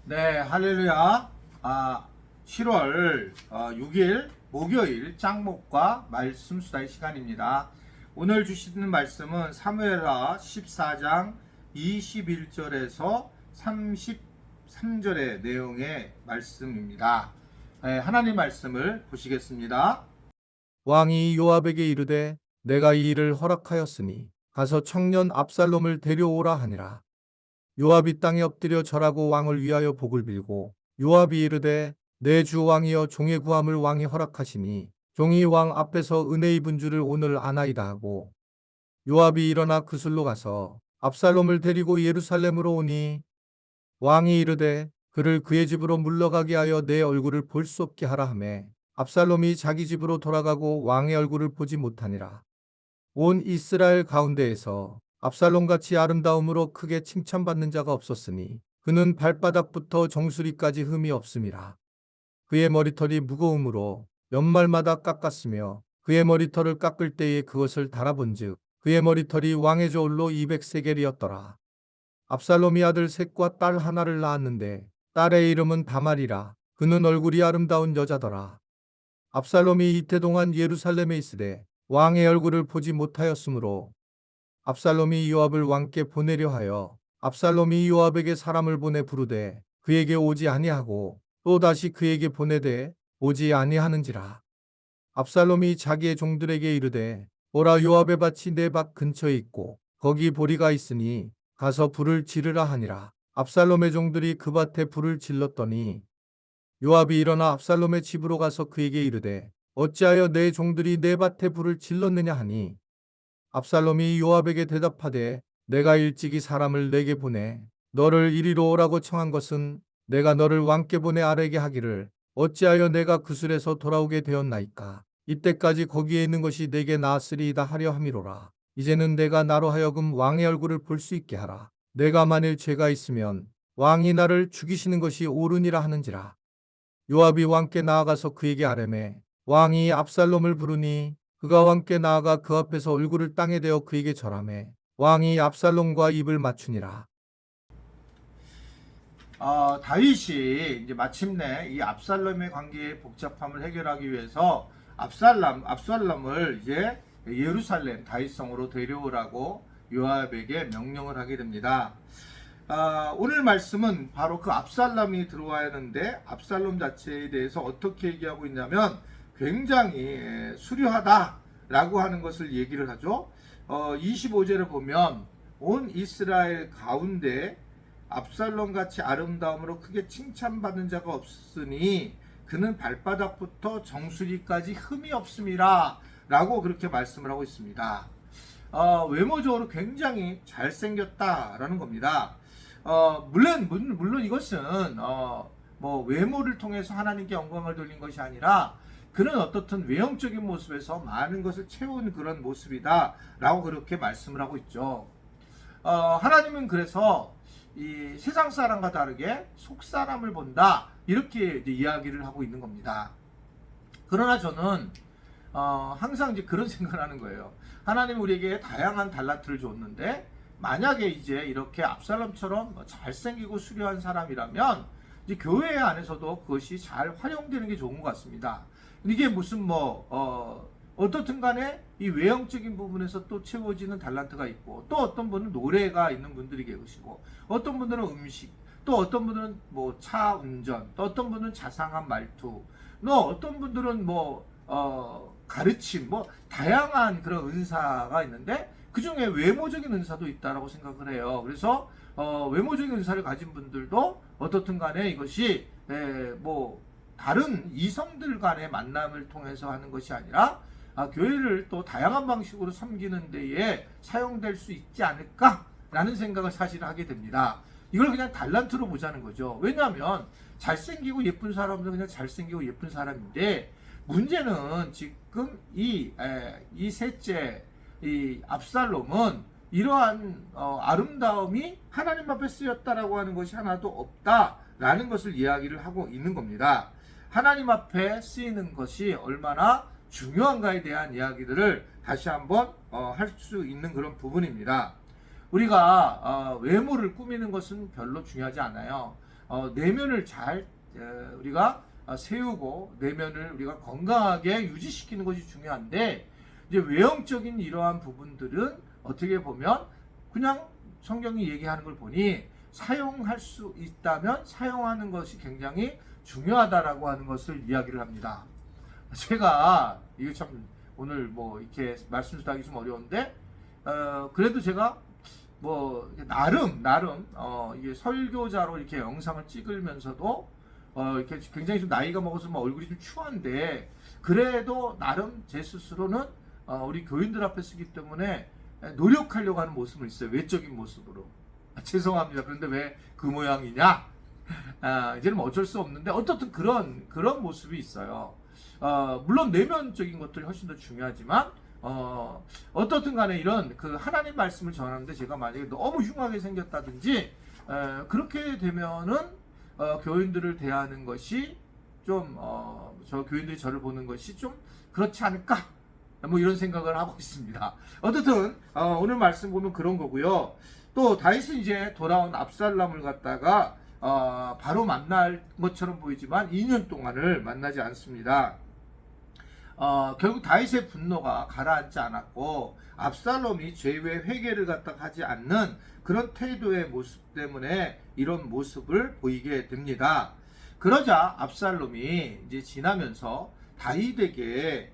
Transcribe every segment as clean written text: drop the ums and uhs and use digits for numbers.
네, 할렐루야. 7월 6일 목요일 짱목과 말씀 수다의 시간입니다. 오늘 주시는 말씀은 사무엘하 14장 21절에서 33절의 내용의 말씀입니다. 네, 하나님 말씀을 보시겠습니다. 왕이 요압에게 이르되 내가 이 일을 허락하였으니 가서 청년 압살롬을 데려오라 하니라. 요압이 땅에 엎드려 절하고 왕을 위하여 복을 빌고 요압이 이르되 내 주 왕이여 종의 구함을 왕이 허락하시니 종이 왕 앞에서 은혜 입은 줄을 오늘 아나이다 하고 요압이 일어나 그술로 가서 압살롬을 데리고 예루살렘으로 오니 왕이 이르되 그를 그의 집으로 물러가게 하여 내 얼굴을 볼 수 없게 하라 하매 압살롬이 자기 집으로 돌아가고 왕의 얼굴을 보지 못하니라. 온 이스라엘 가운데에서 압살롬같이 아름다움으로 크게 칭찬받는 자가 없었으니 그는 발바닥부터 정수리까지 흠이 없음이라. 그의 머리털이 무거움으로 연말마다 깎았으며 그의 머리털을 깎을 때에 그것을 달아본즉 그의 머리털이 왕의 저울로 200세겔이었더라. 압살롬이 아들 셋과 딸 하나를 낳았는데 딸의 이름은 다말이라. 그는 얼굴이 아름다운 여자더라. 압살롬이 이태 동안 예루살렘에 있으되 왕의 얼굴을 보지 못하였으므로 압살롬이 요압을 왕께 보내려 하여 압살롬이 요압에게 사람을 보내 부르되 그에게 오지 아니하고 또 다시 그에게 보내되 오지 아니하는지라. 압살롬이 자기의 종들에게 이르되 보라, 요압의 밭이 내 밭 근처에 있고 거기 보리가 있으니 가서 불을 지르라 하니라. 압살롬의 종들이 그 밭에 불을 질렀더니 요압이 일어나 압살롬의 집으로 가서 그에게 이르되 어찌하여 내 종들이 내 밭에 불을 질렀느냐 하니 압살롬이 요압에게 대답하되 내가 일찍이 사람을 내게 보내 너를 이리로 오라고 청한 것은 내가 너를 왕께 보내 아뢰게 하기를 어찌하여 내가 그술에서 돌아오게 되었나이까. 이때까지 거기에 있는 것이 내게 나았으리이다 하려 함이로라. 이제는 내가 나로 하여금 왕의 얼굴을 볼 수 있게 하라. 내가 만일 죄가 있으면 왕이 나를 죽이시는 것이 옳으니라 하는지라. 요압이 왕께 나아가서 그에게 아뢰매 왕이 압살롬을 부르니 그가 왕께 나아가 그 앞에서 얼굴을 땅에 대어 그에게 절하매 왕이 압살롬과 입을 맞추니라. 다윗이 이제 마침내 이 압살롬의 관계의 복잡함을 해결하기 위해서 압살롬을 이제 예루살렘 다윗성으로 데려오라고 요압에게 명령을 하게 됩니다. 오늘 말씀은 바로 그 압살롬이 들어와야 하는데 압살롬 자체에 대해서 어떻게 얘기하고 있냐면 굉장히 수려하다라고 하는 것을 얘기를 하죠. 25절을 보면 온 이스라엘 가운데 압살롬같이 아름다움으로 크게 칭찬받는 자가 없으니 그는 발바닥부터 정수리까지 흠이 없음이라 라고 그렇게 말씀을 하고 있습니다. 외모적으로 굉장히 잘생겼다라는 겁니다. 물론 이것은 뭐 외모를 통해서 하나님께 영광을 돌린 것이 아니라 그는 어떻든 외형적인 모습에서 많은 것을 채운 그런 모습이다 라고 그렇게 말씀을 하고 있죠. 하나님은 그래서 이 세상 사람과 다르게 속 사람을 본다 이렇게 이야기를 하고 있는 겁니다. 그러나 저는 항상 이제 그런 생각을 하는 거예요. 하나님 우리에게 다양한 달란트를 줬는데 만약에 이제 이렇게 압살롬처럼 잘생기고 수려한 사람이라면 이제 교회 안에서도 그것이 잘 활용되는 게 좋은 것 같습니다. 이게 무슨 어떻든 간에 이 외형적인 부분에서 또 채워지는 달란트가 있고 또 어떤 분은 노래가 있는 분들이 계시고 어떤 분들은 음식 또 어떤 분들은 뭐 차 운전 또 어떤 분은 자상한 말투 또 어떤 분들은 가르침 다양한 그런 은사가 있는데 그 중에 외모적인 은사도 있다라고 생각을 해요. 그래서 외모적인 은사를 가진 분들도 어떻든 간에 이것이 다른 이성들 간의 만남을 통해서 하는 것이 아니라 교회를 또 다양한 방식으로 섬기는 데에 사용될 수 있지 않을까라는 생각을 사실 하게 됩니다. 이걸 그냥 달란트로 보자는 거죠. 왜냐하면 잘생기고 예쁜 사람은 그냥 잘생기고 예쁜 사람인데 문제는 지금 이 셋째 이 압살롬은 이러한 아름다움이 하나님 앞에 쓰였다라고 하는 것이 하나도 없다라는 것을 이야기를 하고 있는 겁니다. 하나님 앞에 쓰이는 것이 얼마나 중요한가에 대한 이야기들을 다시 한번 할 수 있는 그런 부분입니다. 우리가 외모를 꾸미는 것은 별로 중요하지 않아요. 내면을 잘 우리가 세우고 내면을 우리가 건강하게 유지시키는 것이 중요한데, 이제 외형적인 이러한 부분들은 어떻게 보면 그냥 성경이 얘기하는 걸 보니 사용할 수 있다면 사용하는 것이 굉장히 중요하다라고 하는 것을 이야기를 합니다. 제가 이게 참 오늘 뭐 이렇게 말씀드리기 좀 어려운데, 그래도 제가 뭐 나름 이게 설교자로 이렇게 영상을 찍으면서도 이렇게 굉장히 좀 나이가 먹어서 뭐 얼굴이 좀 추한데, 그래도 나름 제 스스로는 우리 교인들 앞에 쓰기 때문에 노력하려고 하는 모습은 있어요. 외적인 모습으로. 죄송합니다. 그런데 왜 그 모양이냐? 이제는 뭐 어쩔 수 없는데 어떻든 그런 모습이 있어요. 물론 내면적인 것들이 훨씬 더 중요하지만 어떻든 간에 이런 그 하나님 말씀을 전하는데 제가 만약에 너무 흉하게 생겼다든지 그렇게 되면은 교인들을 대하는 것이 좀 저 교인들이 저를 보는 것이 좀 그렇지 않을까, 뭐 이런 생각을 하고 있습니다. 어쨌든 오늘 말씀 보면 그런 거고요. 또 다윗은 이제 돌아온 압살롬을 갖다가 바로 만날 것처럼 보이지만 2년 동안을 만나지 않습니다. 결국 다윗의 분노가 가라앉지 않았고 압살롬이 죄의 회개를 갖다가 하지 않는 그런 태도의 모습 때문에 이런 모습을 보이게 됩니다. 그러자 압살롬이 이제 지나면서 다윗에게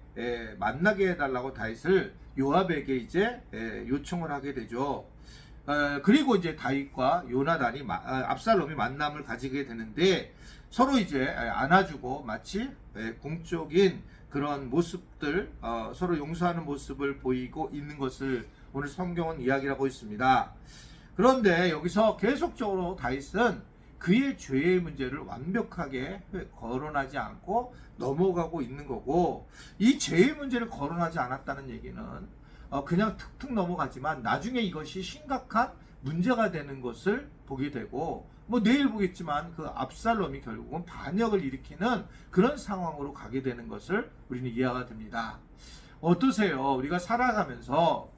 만나게 해달라고 다윗을 요압에게 이제 요청을 하게 되죠. 그리고 이제 다윗과 요나단이 압살롬이 만남을 가지게 되는데, 서로 이제 안아주고 마치 공적인 그런 모습들, 서로 용서하는 모습을 보이고 있는 것을 오늘 성경은 이야기를 하고 있습니다. 그런데 여기서 계속적으로 다윗은 그의 죄의 문제를 완벽하게 거론하지 않고 넘어가고 있는 거고, 이 죄의 문제를 거론하지 않았다는 얘기는 그냥 툭툭 넘어가지만 나중에 이것이 심각한 문제가 되는 것을 보게 되고, 뭐 내일 보겠지만 그 압살롬이 결국은 반역을 일으키는 그런 상황으로 가게 되는 것을 우리는 이해가 됩니다. 어떠세요? 우리가 살아가면서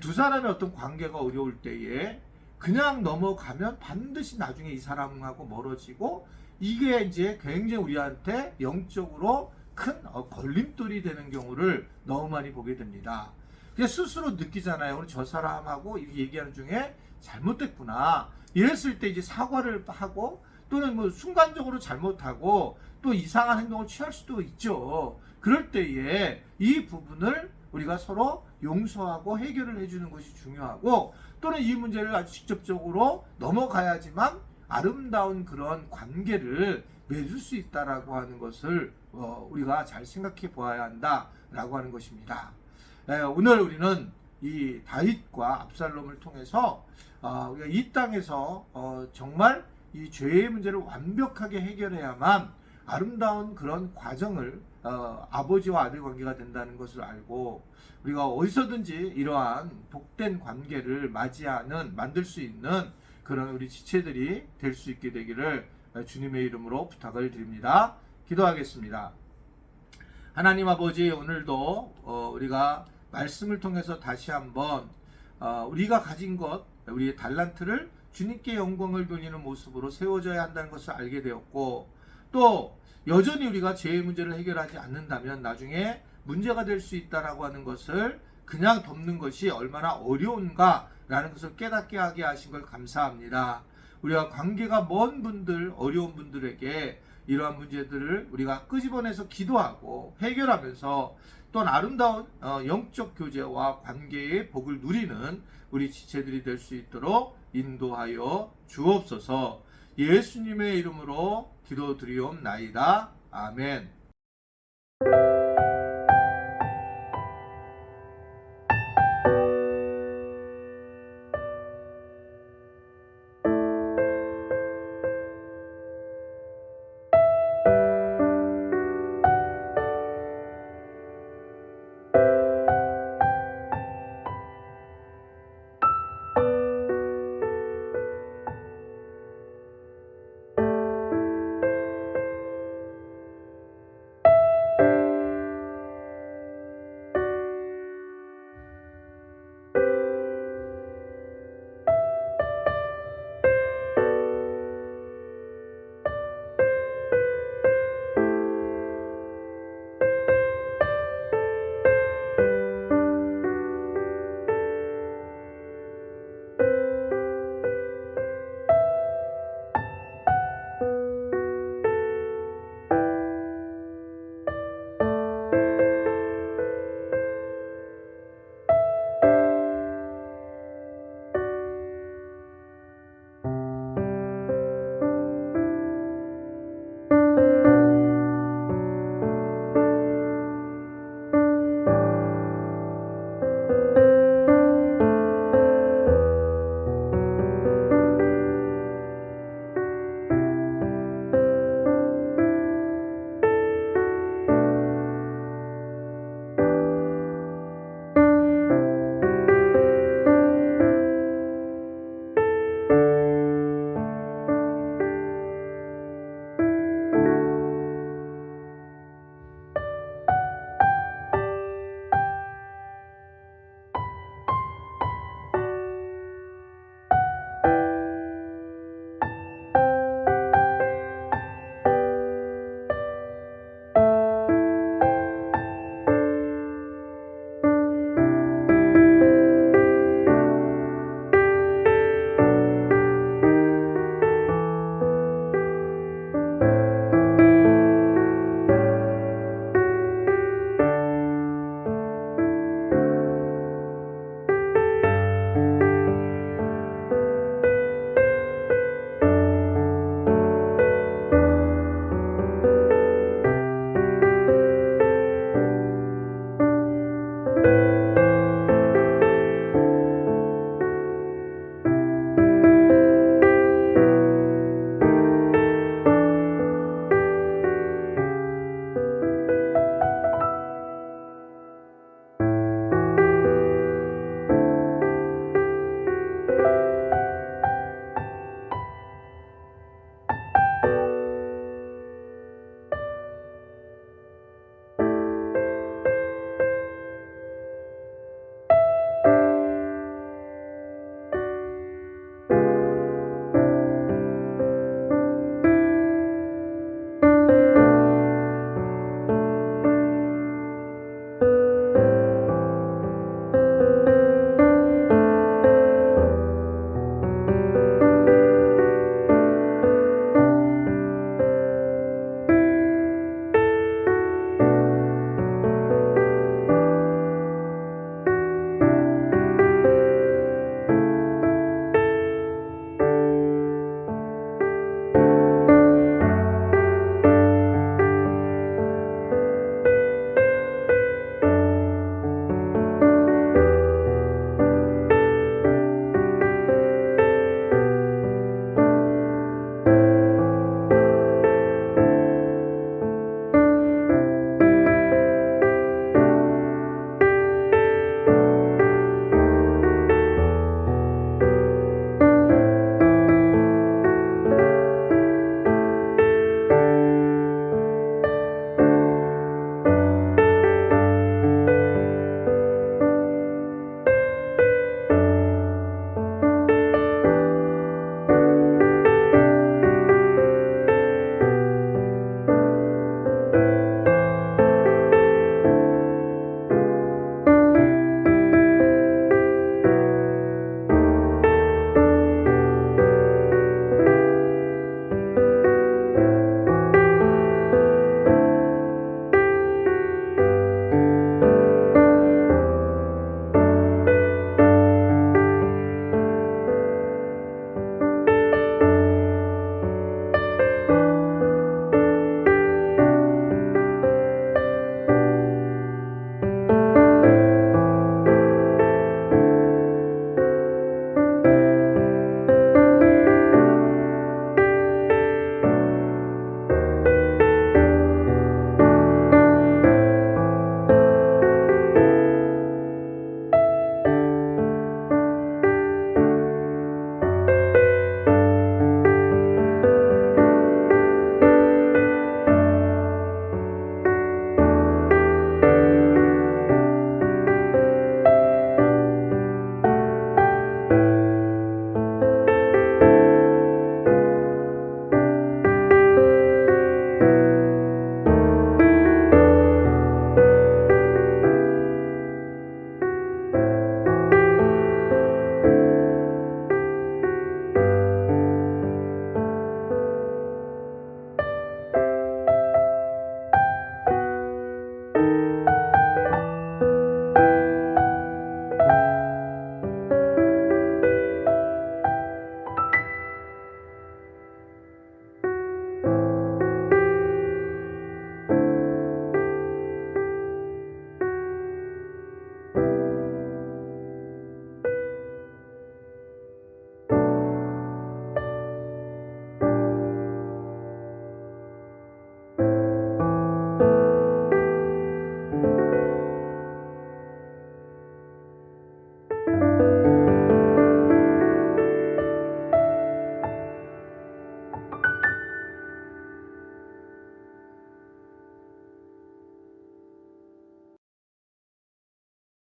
두 사람의 어떤 관계가 어려울 때에 그냥 넘어가면 반드시 나중에 이 사람하고 멀어지고, 이게 이제 굉장히 우리한테 영적으로 큰 걸림돌이 되는 경우를 너무 많이 보게 됩니다. 그냥 스스로 느끼잖아요. 오늘 저 사람하고 이렇게 얘기하는 중에 잘못됐구나. 이랬을 때 이제 사과를 하고, 또는 뭐 순간적으로 잘못하고 또 이상한 행동을 취할 수도 있죠. 그럴 때에 이 부분을 우리가 서로 용서하고 해결을 해주는 것이 중요하고, 또는 이 문제를 아주 직접적으로 넘어가야지만 아름다운 그런 관계를 맺을 수 있다라고 하는 것을 우리가 잘 생각해 보아야 한다라고 하는 것입니다. 오늘 우리는 이 다윗과 압살롬을 통해서 우리가 이 땅에서 정말 이 죄의 문제를 완벽하게 해결해야만 아름다운 그런 과정을 아버지와 아들 관계가 된다는 것을 알고, 우리가 어디서든지 이러한 복된 관계를 만들 수 있는 그런 우리 지체들이 될 수 있게 되기를 주님의 이름으로 부탁을 드립니다. 기도하겠습니다. 하나님 아버지, 오늘도 우리가 말씀을 통해서 다시 한번 우리가 가진 것, 우리의 달란트를 주님께 영광을 돌리는 모습으로 세워져야 한다는 것을 알게 되었고, 또 여전히 우리가 죄의 문제를 해결하지 않는다면 나중에 문제가 될 수 있다라고 하는 것을 그냥 덮는 것이 얼마나 어려운가라는 것을 깨닫게 하게 하신 걸 감사합니다. 우리가 관계가 먼 분들, 어려운 분들에게 이러한 문제들을 우리가 끄집어내서 기도하고 해결하면서 또 아름다운 영적 교제와 관계의 복을 누리는 우리 지체들이 될 수 있도록 인도하여 주옵소서. 예수님의 이름으로 기도드리옵나이다. 아멘.